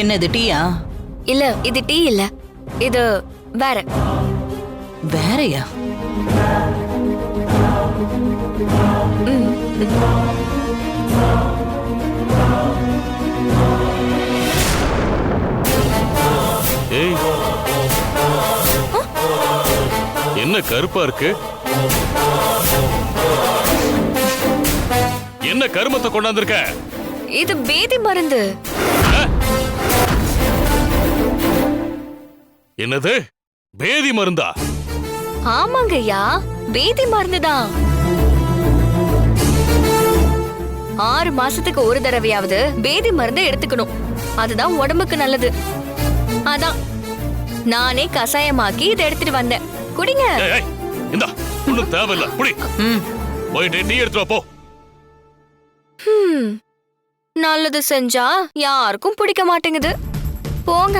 என்னது டீயா? இல்ல இது டீ இல்ல, இது வேற. வேறயா? ஏய், என்ன கருப்பா இருக்கு? என்ன கருமத்தை கொண்டாந்துருக்க? இது பேதி மருந்து. என்னது பேதி மருந்தா? ஆமாங்கய்யா, பேதி மருந்துதான். 6 மாசத்துக்கு ஒரு தடவையாவது பேதி மருந்து எடுத்துக்கணும். அதுதான் உடம்புக்கு நல்லது. அதான் நானே கசாயமாக்கி இதை எடுத்துட்டு வந்தேன். குடிங்க. இந்தா, ஒண்ணும் தேவையில்ல. குடி. போயிட்டு டீ எடுத்து வா போ. நல்லது செஞ்சா யாருக்கும் பிடிக்க மாட்டேங்குது. போங்க,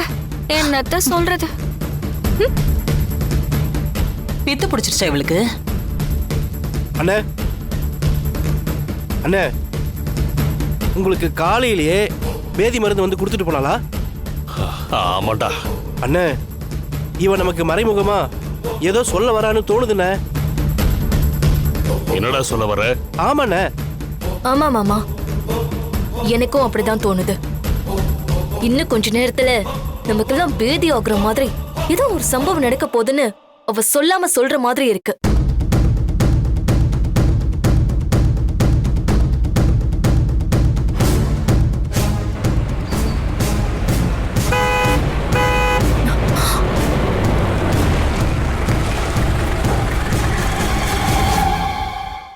என்னத்த சொல்றது. பித்து பிடிச்சிருச்சா இவளுக்கு? அண்ணே அண்ணே, உங்களுக்கு காலையிலேயே பேதி மருந்து வந்து கொடுத்துட்டு போனாளா? ஆமாண்டா அண்ணே, இவன் நமக்கு மறைமுகமா ஏதோ சொல்ல வரான்னு தோணுதுண்ணே. என்னடா சொல்ல வர? ஆமாண்ணே. ஆமா மாமா, எனக்கும் அப்படிதான் தோணுது. இன்னும் கொஞ்ச நேரத்துல நமக்கெல்லாம் பேதி ஆகுற மாதிரி ஏதோ ஒரு சம்பவம் நடக்க போகுதுன்னு அவ சொல்லாம சொல்ற மாதிரி இருக்கு.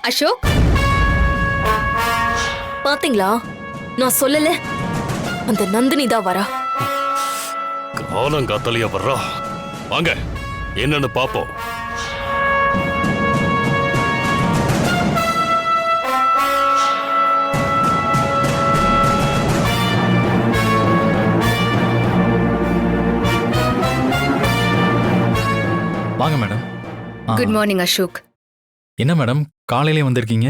அசோக், பாத்தீங்களா? நான் சொல்லல, அந்த நந்தினி தான் வரா. காலங்காத்தலையா வர்றா. வாங்க, என்னன்னு பாப்போம். வாங்க மேடம். Good morning Ashok. என்ன மேடம் காலையிலே வந்திருக்கீங்க?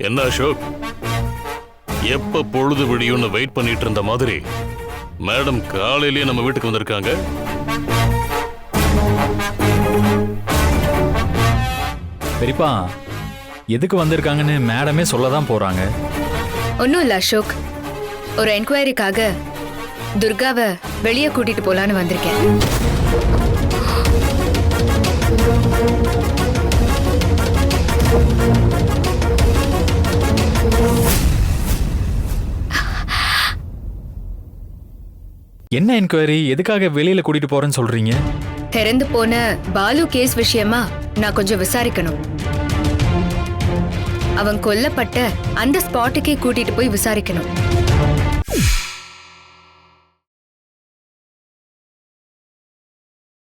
என்ன அசோக், எப்ப பொழுது விடியும்னு வெயிட் பண்ணிட்டு இருந்த மாதிரி மேடம் காலையிலேயே நம்ம வீட்டுக்கு வந்திருக்காங்க. பெரியப்பா, எதுக்கு வந்திருக்காங்கன்னு மேடமே சொல்லதான் போறாங்க. ஒன்னும் இல்ல அசோக், ஒரு என்கொயரிக்காக துர்காவை வெளியே கூட்டிட்டு போலான்னு வந்திருக்கேன். என்ன என்கொயரி? எதுக்காக வெளியில கூட்டிட்டு போறேன்னு சொல்றீங்க? திறந்து போன பாலு கேஸ் விஷயமா நான் கொஞ்சம் விசாரிக்கணும். அவன் கொல்லப்பட்ட அந்த ஸ்பாட்டுக்கே கூட்டிட்டு போய் விசாரிக்கணும்.